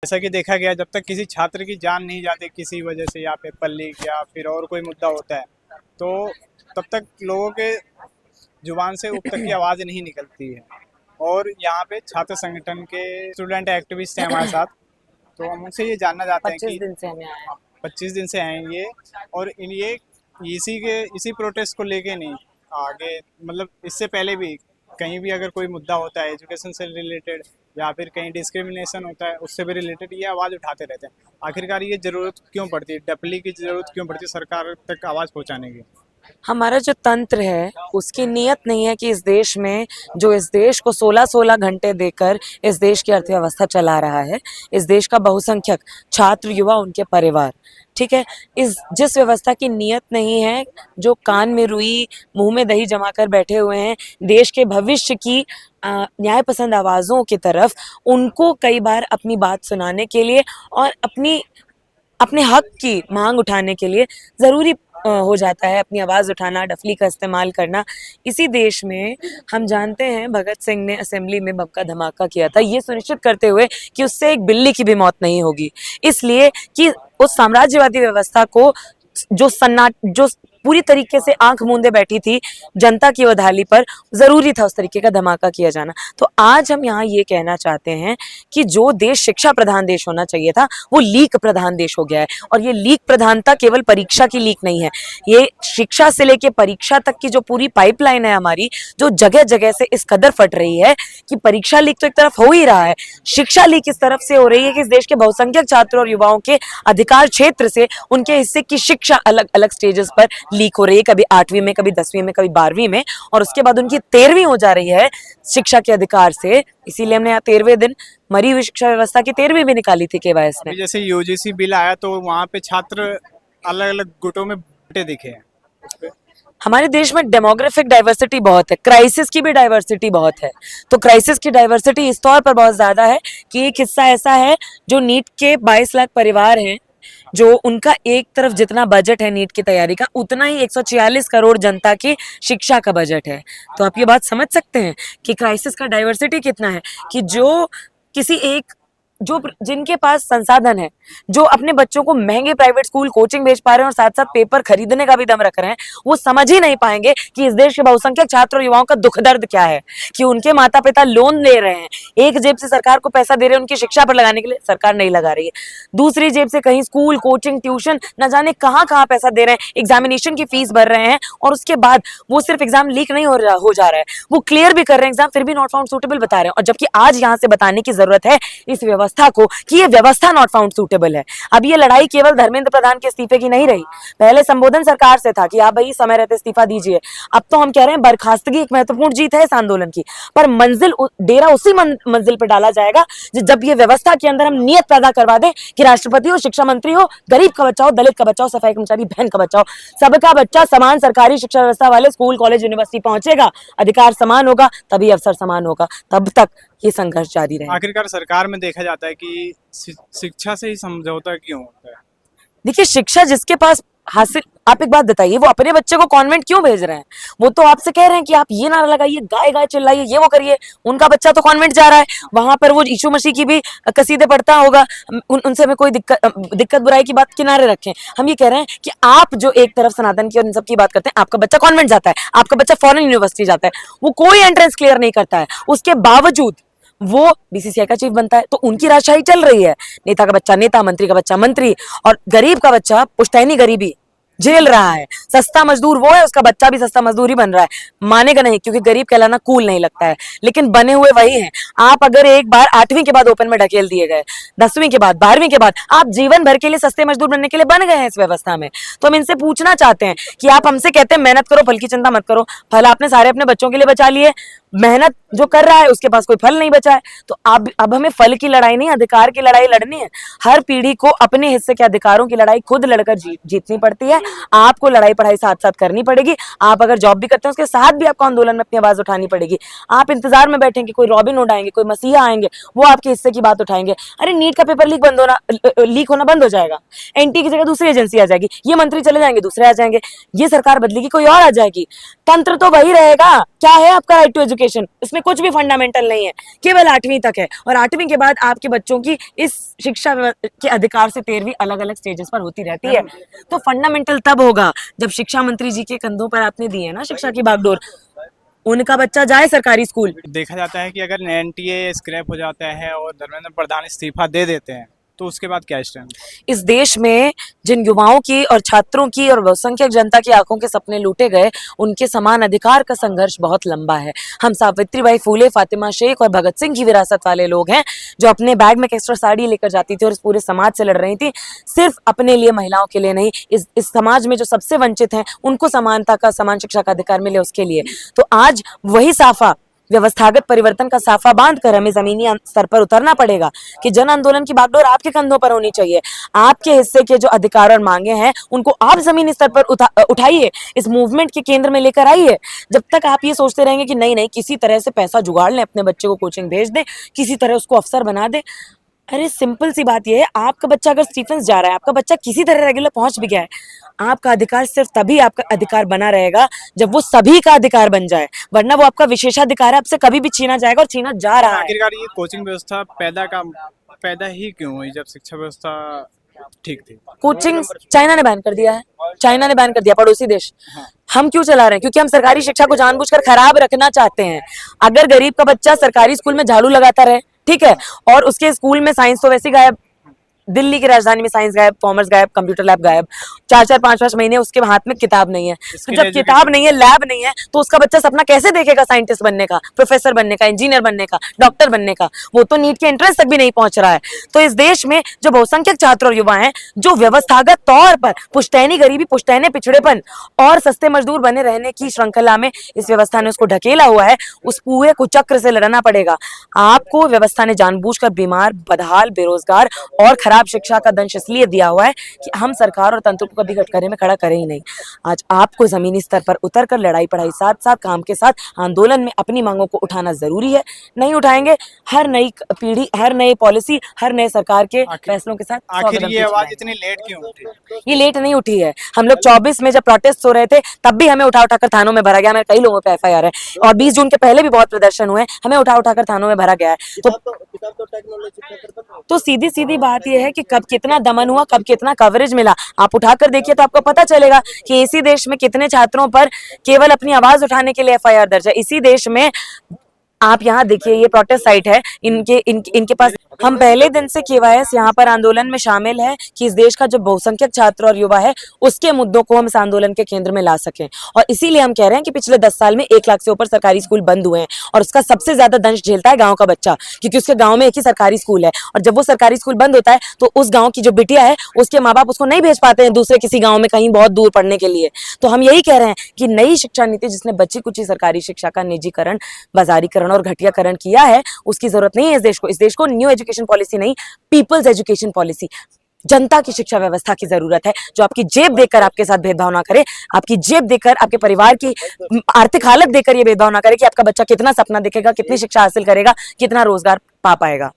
जैसा कि देखा गया, जब तक किसी छात्र की जान नहीं जाती किसी वजह से, या पेपर लीक या फिर और कोई मुद्दा होता है, तो तब तक लोगों के जुबान से उब तक की आवाज़ नहीं निकलती है। और यहाँ पे छात्र संगठन के स्टूडेंट एक्टिविस्ट हैं हमारे साथ, तो हम उनसे ये जानना चाहते हैं 25 कि दिन से हमें आया। 25 दिन से हैं ये, और ये इसी प्रोटेस्ट को लेके नहीं, आगे मतलब इससे पहले भी कहीं भी अगर कोई मुद्दा होता है एजुकेशन से रिलेटेड या फिर कहीं डिस्क्रिमिनेशन होता है उससे भी रिलेटेड, ये आवाज़ उठाते रहते हैं। आखिरकार ये ज़रूरत क्यों पड़ती है, डपली की ज़रूरत क्यों पड़ती है सरकार तक आवाज़ पहुँचाने की? हमारा जो तंत्र है उसकी नीयत नहीं है कि इस देश में, जो इस देश को 16-16 घंटे देकर इस देश की अर्थव्यवस्था चला रहा है, इस देश का बहुसंख्यक छात्र, युवा, उनके परिवार, ठीक है, इस जिस व्यवस्था की नीयत नहीं है, जो कान में रुई मुंह में दही जमा कर बैठे हुए हैं देश के भविष्य की न्याय पसंद आवाज़ों की तरफ, उनको कई बार अपनी बात सुनाने के लिए और अपने हक की मांग उठाने के लिए ज़रूरी हो जाता है अपनी आवाज़ उठाना, डफली का इस्तेमाल करना। इसी देश में हम जानते हैं भगत सिंह ने असेंबली में बम का धमाका किया था, ये सुनिश्चित करते हुए कि उससे एक बिल्ली की भी मौत नहीं होगी, इसलिए कि उस साम्राज्यवादी व्यवस्था को जो पूरी तरीके से आंख मूंदे बैठी थी जनता की वधाली पर, जरूरी था उस तरीके का धमाका किया जाना। तो आज हम यहाँ ये कहना चाहते हैं कि जो देश शिक्षा प्रधान देश होना चाहिए था वो लीक प्रधान देश हो गया है। और ये लीक प्रधानता केवल परीक्षा की लीक नहीं है, ये शिक्षा से लेके परीक्षा तक की जो पूरी पाइपलाइन है हमारी, जो जगह जगह से इस कदर फट रही है कि परीक्षा लीक तो एक तरफ हो ही रहा है, शिक्षा लीक इस तरफ से हो रही है कि इस देश के बहुसंख्यक छात्रों और युवाओं के अधिकार क्षेत्र से उनके हिस्से की शिक्षा अलग अलग स्टेजेस पर लीक हो रही है, कभी 8वीं में, कभी 10वीं में, कभी 12वीं में, और उसके बाद उनकी 13वीं हो जा रही है शिक्षा के अधिकार से। इसीलिए हमने यहाँ 13वें दिन मरी हुई शिक्षा व्यवस्था की 13वीं भी निकाली थी केवाईएस ने। जैसे यूजीसी बिल आया तो वहाँ पे छात्र अलग अलग गुटों में बटे दिखे हैं। हमारे देश में डेमोग्राफिक डाइवर्सिटी बहुत है, क्राइसिस की भी डाइवर्सिटी बहुत है। तो क्राइसिस की डाइवर्सिटी इस तौर पर बहुत ज़्यादा है कि एक हिस्सा ऐसा है जो नीट के 22 लाख परिवार हैं, जो उनका एक तरफ जितना बजट है नीट की तैयारी का, उतना ही 146 करोड़ जनता की शिक्षा का बजट है। तो आप ये बात समझ सकते हैं कि क्राइसिस का डाइवर्सिटी कितना है, कि जो किसी एक जिनके पास संसाधन है, जो अपने बच्चों को महंगे प्राइवेट स्कूल कोचिंग भेज पा रहे हैं और साथ साथ पेपर खरीदने का भी दम रख रहे हैं, वो समझ ही नहीं पाएंगे कि इस देश के बहुसंख्यक छात्र और युवाओं का दुख दर्द क्या है, कि उनके माता पिता लोन ले रहे हैं, एक जेब से सरकार को पैसा दे रहे हैं उनकी शिक्षा पर लगाने के लिए, सरकार नहीं लगा रही है, दूसरी जेब से कहीं स्कूल कोचिंग ट्यूशन न जाने कहाँ कहाँ पैसा दे रहे हैं, एग्जामिनेशन की फीस भर रहे हैं, और उसके बाद वो सिर्फ एग्जाम लीक नहीं हो जा रहा है, वो क्लियर भी कर रहे हैं एग्जाम, फिर भी नॉट फाउंड सूटेबल बता रहे हैं। और जबकि आज यहाँ से बताने की जरूरत है इस व्यवस्था को कि ये व्यवस्था नॉट फाउंड सूटेबल है। अब ये लड़ाई केवल धर्मेंद्र प्रधान के इस्तीफे की नहीं रही, पहले संबोधन सरकार से था कि आप भाई समय रहते इस्तीफा दीजिए, अब तो हम कह रहे हैं बर्खास्तगी एक महत्वपूर्ण जीत है इस आंदोलन की, पर डेरा उसी मंजिल पर डाला जाएगा जब ये व्यवस्था के अंदर हम नियत पैदा करवा दें कि राष्ट्रपति हो, शिक्षा मंत्री हो, गरीब का बच्चा हो, दलित का बच्चा हो, सफाई कर्मचारी बहन का बच्चा हो, सबका बच्चा समान सरकारी शिक्षा व्यवस्था वाले स्कूल कॉलेज यूनिवर्सिटी पहुंचेगा, अधिकार समान होगा, तभी अवसर समान होगा, तब तक ये संघर्ष जारी रहेगा। आखिरकार सरकार में देखा जाता है कि शिक्षा से ही समझौता क्यों होता है? देखिए, शिक्षा जिसके पास हासिल, आप एक बात बताइए, वो अपने बच्चे को कॉन्वेंट क्यों भेज रहे हैं? वो तो आपसे कह रहे हैं कि आप ये नारा लगाइए, गाय गाय चिल्लाइए, ये वो करिए, उनका बच्चा तो कॉन्वेंट जा रहा है, वहां पर वो यीशु मसीह की भी कसीदे पढ़ता होगा, उनसे हमें कोई दिक्कत बुराई की बात किनारे रखें। हम ये कह रहे हैं कि आप जो एक तरफ सनातन की और इन सब की बात करते हैं, आपका बच्चा कॉन्वेंट जाता है, आपका बच्चा फॉरेन यूनिवर्सिटी जाता है, वो कोई एंट्रेंस क्लियर नहीं करता है, उसके बावजूद वो बीसीसीआई का चीफ बनता है, तो उनकी राजशाही चल रही है। नेता का बच्चा नेता, मंत्री का बच्चा मंत्री, और गरीब का बच्चा पुश्तैनी गरीबी झेल रहा है। सस्ता मजदूर वो है, उसका बच्चा भी सस्ता मजदूर ही बन रहा है, मानेगा नहीं, क्योंकि गरीब कहलाना कूल नहीं लगता है, लेकिन बने हुए वही हैं। आप अगर एक बार 8वीं के बाद ओपन में ढकेल दिए गए, 10वीं के बाद, 12वीं के बाद, आप जीवन भर के लिए सस्ते मजदूर बनने के लिए बन गए हैं इस व्यवस्था में। तो हम इनसे पूछना चाहते हैं कि आप हमसे कहते हैं मेहनत करो, फल की चिंता मत करो, फल आपने सारे अपने बच्चों के लिए बचा लिए, मेहनत जो कर रहा है उसके पास कोई फल नहीं बचा है, तो अब हमें फल की लड़ाई नहीं, अधिकार की लड़ाई लड़नी है। हर पीढ़ी को अपने हिस्से के अधिकारों की लड़ाई खुद लड़कर जीतनी पड़ती है। आपको लड़ाई पढ़ाई साथ साथ करनी पड़ेगी, आप अगर जॉब भी करते हैं उसके साथ भी आपको आंदोलन में अपनी आवाज उठानी पड़ेगी। आप इंतजार में बैठेंगे कोई रॉबिन हुड आएंगे, कोई मसीहा आएंगे, वो आपके हिस्से की बात उठाएंगे, अरे नीट का पेपर लीक होना बंद हो जाएगा, एनटी की जगह दूसरी एजेंसी आ जाएगी, ये मंत्री चले जाएंगे, दूसरे आ जाएंगे, ये सरकार बदलेगी, कोई और आ जाएगी, तंत्र तो वही रहेगा। क्या है आपका राइट टू एजुकेशन? एजुकेशन, इसमें कुछ भी फंडामेंटल नहीं है, केवल 8वीं तक है। और 8वीं के बाद आपके बच्चों की इस शिक्षा के अधिकार से 13वीं अलग अलग स्टेजेस पर होती रहती है। तो फंडामेंटल तब होगा जब शिक्षा मंत्री जी के कंधों पर आपने दी है ना शिक्षा की बागडोर, उनका बच्चा जाए सरकारी स्कूल। देखा जाता है कि अगर एनटीए स्क्रैप हो जाता है और धर्मेंद्र प्रधान इस्तीफा दे देते हैं तो उसके बाद क्या स्टैंड? इस देश में जिन युवाओं की और छात्रों की और बहुसंख्यक जनता की आंखों के सपने लूटे गए, उनके समान अधिकार का संघर्ष बहुत लंबा है। हम सावित्रीबाई फूले, फातिमा शेख और भगत सिंह की विरासत वाले लोग हैं, जो अपने बैग में एक एक्स्ट्रा साड़ी लेकर जाती थी और इस पूरे समाज से लड़ रही थी, सिर्फ अपने लिए, महिलाओं के लिए नहीं। इस समाज में जो सबसे वंचित हैं उनको समानता का, समान शिक्षा का अधिकार मिले उसके लिए। तो आज वही साफा, व्यवस्थागत परिवर्तन का साफा बांधकर हमें जमीनी स्तर पर उतरना पड़ेगा कि जन आंदोलन की बागडोर आपके कंधों पर होनी चाहिए। आपके हिस्से के जो अधिकार और मांगे हैं उनको आप जमीनी स्तर पर उठाइए, इस मूवमेंट के केंद्र में लेकर आइए। जब तक आप ये सोचते रहेंगे कि नहीं नहीं किसी तरह से पैसा जुगाड़ लें, अपने बच्चे को कोचिंग भेज दें, किसी तरह उसको अफसर बना दे, अरे सिंपल सी बात यह है, आपका बच्चा अगर स्टीफेंस जा रहा है, आपका बच्चा किसी तरह रेगुलर पहुंच भी गया है, आपका अधिकार सिर्फ तभी आपका अधिकार बना रहेगा जब वो सभी का अधिकार बन जाए, वरना वो आपका विशेषाधिकार है, आपसे कभी भी छीना जाएगा और छीना जा रहा है। आखिरकार ये कोचिंग व्यवस्था पैदा ही क्यों हुई जब शिक्षा व्यवस्था ठीक थी? कोचिंग चाइना ने बैन कर दिया है, चाइना ने बैन कर दिया, पड़ोसी देश। हम क्यों चला रहे हैं? क्योंकि हम सरकारी शिक्षा को जानबूझकर खराब रखना चाहते हैं। अगर गरीब का बच्चा सरकारी स्कूल में झाड़ू लगाता रहे, ठीक है, और उसके स्कूल में साइंस तो वैसे गायब, दिल्ली की राजधानी में साइंस गायब, कॉमर्स गायब, कंप्यूटर लैब गायब, 4-4, 5-5 महीने उसके हाथ में किताब नहीं है। तो जब किताब नहीं है, लैब नहीं है, तो उसका बच्चा सपना कैसे देखेगा साइंटिस्ट बनने का, प्रोफेसर बनने का, इंजीनियर बनने का, डॉक्टर बनने का? वो तो नीट के एंट्रेंस तक भी नहीं पहुंच रहा है। तो इस देश में जो बहुसंख्यक छात्र और युवा हैं, जो व्यवस्थागत तौर पर पुश्तैनी गरीबी, पुश्तैनी पिछड़ेपन और सस्ते मजदूर बने रहने की श्रृंखला में इस व्यवस्था ने उसको ढकेला हुआ है, उस पूरे कुचक्र से लड़ना पड़ेगा। आपको व्यवस्था ने जानबूझकर बीमार, बदहाल, बेरोजगार और खराब शिक्षा का दंश इसलिए दिया हुआ है कि हम सरकार और तंत्र को कभी कटघरे में खड़ा करें ही नहीं। आज आपको जमीनी स्तर पर उतरकर लड़ाई पढ़ाई साथ साथ, काम के साथ, आंदोलन में अपनी मांगों को उठाना जरूरी है। नहीं उठाएंगे, हर नई पीढ़ी, हर नई पॉलिसी, हर नए सरकार के फैसलों के साथ आखिर ये आवाज इतनी लेट क्यों उठी? ये लेट नहीं उठी है। हम लोग 24 में जब प्रोटेस्ट हो रहे थे तब भी हमें उठा उठाकर थानों में भरा गया, हमें कई लोगों पे FIR है, और 20 जून के पहले भी बहुत प्रदर्शन हुए, हमें उठा उठाकर थानों में भरा गया है। तो सीधी सीधी बात यह है कि कब कितना दमन हुआ, कब कितना कवरेज मिला, आप उठाकर देखिए तो आपको पता चलेगा कि इसी देश में कितने छात्रों पर केवल अपनी आवाज उठाने के लिए FIR दर्ज है। इसी देश में आप यहाँ देखिए, ये प्रोटेस्ट साइट है, इनके पास हम पहले दिन से KYS यहाँ पर आंदोलन में शामिल है कि इस देश का जो बहुसंख्यक छात्र और युवा है उसके मुद्दों को हम इस आंदोलन के केंद्र में ला सकें। और इसीलिए हम कह रहे हैं कि पिछले 10 साल में 1 लाख से ऊपर सरकारी स्कूल बंद हुए हैं, और उसका सबसे ज्यादा दंश झेलता है गाँव का बच्चा, क्योंकि उसके गाँव में एक ही सरकारी स्कूल है, और जब वो सरकारी स्कूल बंद होता है तो उस गाँव की जो बिटिया है उसके माँ बाप उसको नहीं भेज पाते हैं दूसरे किसी गाँव में कहीं बहुत दूर पढ़ने के लिए। तो हम यही कह रहे हैं कि नई शिक्षा नीति जिसने बच्ची कुची सरकारी शिक्षा का निजीकरण, बाजारीकरण और घटियाकरण किया है, उसकी जरूरत नहीं है इस देश को। इस देश को न्यू एजुकेशन पॉलिसी नहीं, पीपल्स एजुकेशन पॉलिसी, जनता की शिक्षा व्यवस्था की जरूरत है, जो आपकी जेब देकर आपके साथ भेदभाव ना करे, आपकी जेब देकर, आपके परिवार की आर्थिक हालत देकर ये भेदभाव ना करे कि आपका बच्चा कितना सपना देखेगा, कितनी शिक्षा हासिल करेगा, कितना रोजगार पा पाएगा।